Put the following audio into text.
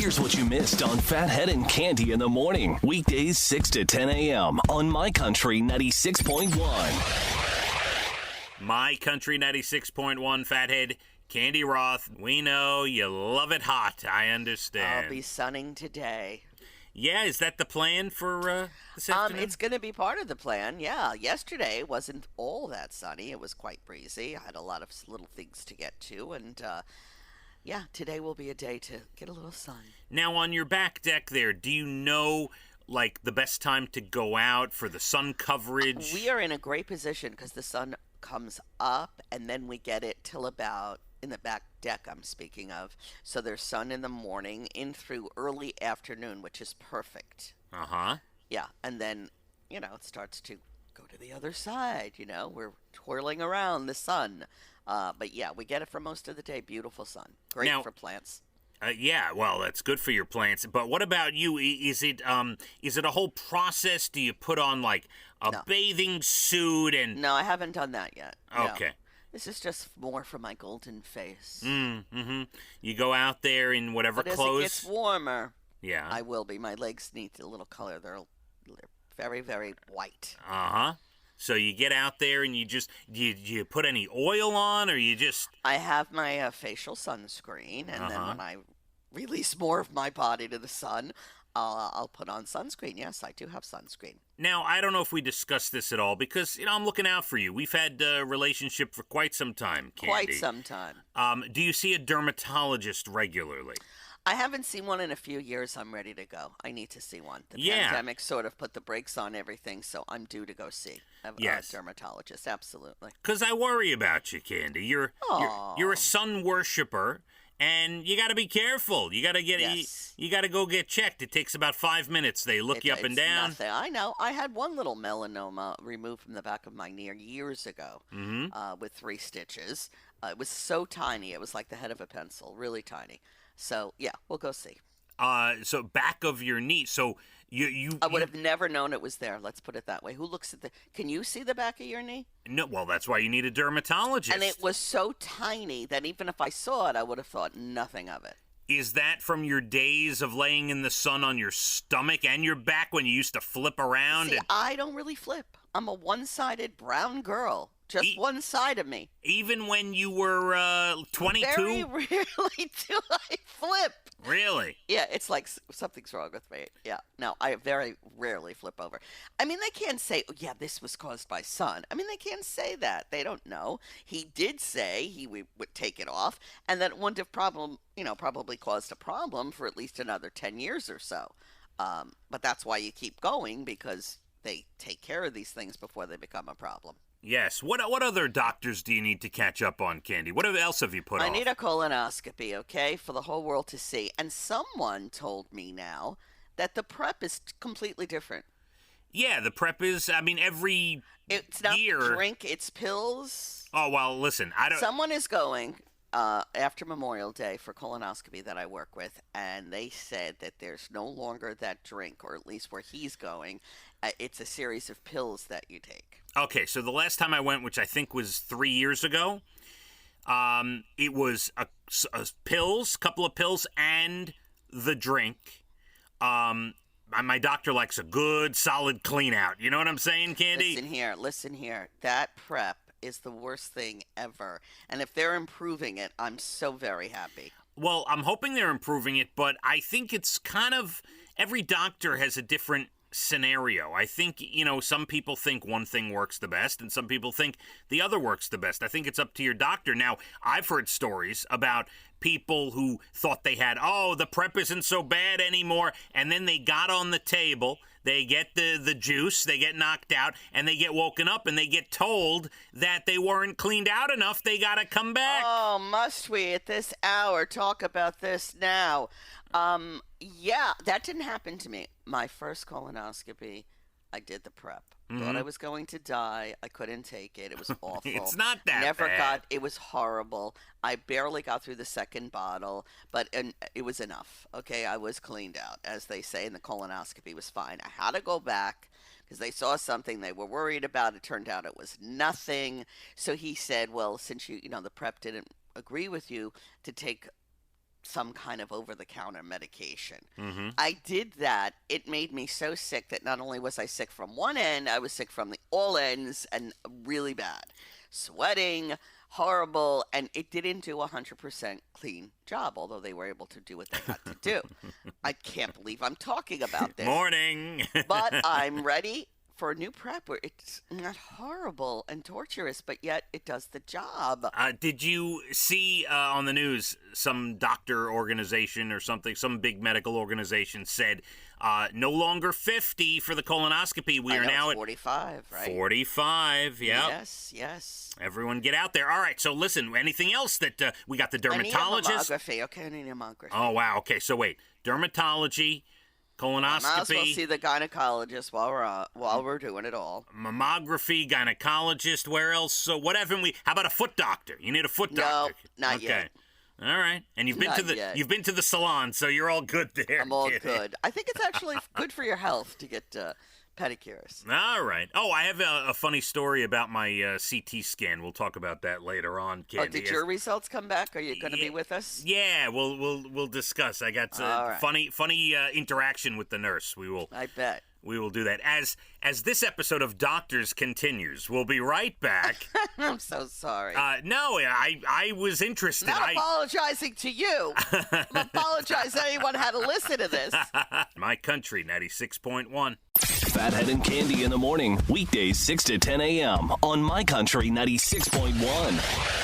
Here's what you missed on Phathead and Cande in the morning. Weekdays 6 to 10 a.m. on My Country 96.1. My Country 96.1, Phathead, Cande Roth. We know you love it hot, I understand. I'll be sunning today. Yeah, is that the plan for this afternoon? It's going to be part of the plan, yeah. Yesterday wasn't all that sunny. It was quite breezy. I had a lot of little things to get to, and yeah, today will be a day to get a little sun. Now, on your back deck there, do you know, like, the best time to go out for the sun coverage? We are in a great position because the sun comes up, and then we get it till about, in the back deck I'm speaking of, so there's sun in the morning in through early afternoon, which is perfect. Uh-huh. Yeah, and then, it starts to go to the other side, we're twirling around the sun. But yeah, we get it for most of the day. Beautiful sun. Great for plants. Yeah, well, that's good for your plants. But what about you? Is it a whole process? Do you put on like a bathing suit and? No, I haven't done that yet. Okay. No. This is just more for my golden face. Mm-hmm. You go out there in whatever but clothes. As it gets warmer, yeah, I will be. My legs need a little color. They're very, very white. Uh-huh. So you get out there and you put any oil on, or you just... I have my facial sunscreen, and then when I release more of my body to the sun, I'll put on sunscreen. Yes, I do have sunscreen. Now, I don't know if we discussed this at all, because, I'm looking out for you. We've had a relationship for quite some time, Cande. Quite some time. Do you see a dermatologist regularly? I haven't seen one in a few years. I'm ready to go. I need to see one. The pandemic sort of put the brakes on everything, so I'm due to go see a dermatologist. Absolutely. Because I worry about you, Cande. You're a sun worshiper, and you got to be careful. You got to get you got to go get checked. It takes about 5 minutes. They look you up and down. Nothing. I know. I had one little melanoma removed from the back of my knee years ago with 3 stitches. It was so tiny. It was like the head of a pencil, really tiny. So, yeah, we'll go see. So back of your knee. So I would have never known it was there. Let's put it that way. Who looks at can you see the back of your knee? No, well, that's why you need a dermatologist. And it was so tiny that even if I saw it, I would have thought nothing of it. Is that from your days of laying in the sun on your stomach and your back when you used to flip around? See, I don't really flip. I'm a one-sided brown girl. Just one side of me. Even when you were 22? Very rarely do I flip. Really? Yeah, it's like something's wrong with me. Yeah, no, I very rarely flip over. I mean, they can't say, oh, yeah, this was caused by sun. I mean, they can't say that. They don't know. He did say he would take it off, and that it wouldn't have probably caused a problem for at least another 10 years or so. But that's why you keep going, because they take care of these things before they become a problem. Yes. What other doctors do you need to catch up on, Cande? What else have you put off? I need a colonoscopy, okay, for the whole world to see. And someone told me now that the prep is completely different. Yeah, the prep is, every it's not year. Drink, it's pills. Oh, well, listen, I don't... Someone is going after Memorial Day for colonoscopy that I work with, and they said that there's no longer that drink, or at least where he's going. It's a series of pills that you take. Okay, so the last time I went, which I think was 3 years ago, it was a couple of pills, and the drink. My doctor likes a good, solid clean out. You know what I'm saying, Cande? Listen here. That prep is the worst thing ever. And if they're improving it, I'm so very happy. Well, I'm hoping they're improving it, but I think it's kind of... Every doctor has a different scenario. I think, some people think one thing works the best, and some people think the other works the best. I think it's up to your doctor. Now, I've heard stories about people who thought they had, the prep isn't so bad anymore, and then they got on the table, they get the juice, they get knocked out, and they get woken up, and they get told that they weren't cleaned out enough, they gotta come back. Oh, must we at this hour talk about this now? Yeah, that didn't happen to me. My first colonoscopy, I did the prep. Thought I was going to die. I couldn't take it. It was awful. It's not that bad. It was horrible. I barely got through the second bottle, but it was enough. Okay, I was cleaned out, as they say, and the colonoscopy was fine. I had to go back because they saw something they were worried about. It turned out it was nothing. So he said, well, since the prep didn't agree with you, to take some kind of over-the-counter medication. Mm-hmm. I did that. It made me so sick that not only was I sick from one end, I was sick from the all ends and really bad. Sweating, horrible, and it didn't do a 100% clean job, although they were able to do what they had to do. I can't believe I'm talking about this. Morning. But I'm ready for a new prep where it's not horrible and torturous, but yet it does the job. Did you see on the news some doctor organization or something, some big medical organization said no longer 50 for the colonoscopy. We are now at 45, right? 45, yeah. Yes. Everyone get out there. All right, so listen, anything else that we got the dermatologist? I need a mammography. Okay, I need a mammography. Oh, wow. Okay, so wait. Dermatology, colonoscopy. Might as well see the gynecologist while we're doing it all. Mammography, gynecologist. Where else? So what haven't we? How about a foot doctor? You need a foot doctor. No, not yet. All right, and you've been to the salon, so you're all good there. I'm all good. I think it's actually good for your health to get pedicures. All right. Oh, I have a funny story about my CT scan. We'll talk about that later on, Cande. Oh, did your results come back? Are you going to be with us? Yeah, we'll discuss. I got funny interaction with the nurse. I bet. We will do that. As this episode of Doctors continues, we'll be right back. I'm so sorry. No, I was interested. Not apologizing to you. I'm apologizing to anyone had to listen to this. My Country 96.1. Phathead and Cande in the morning, weekdays 6 to 10 a.m. on My Country 96.1.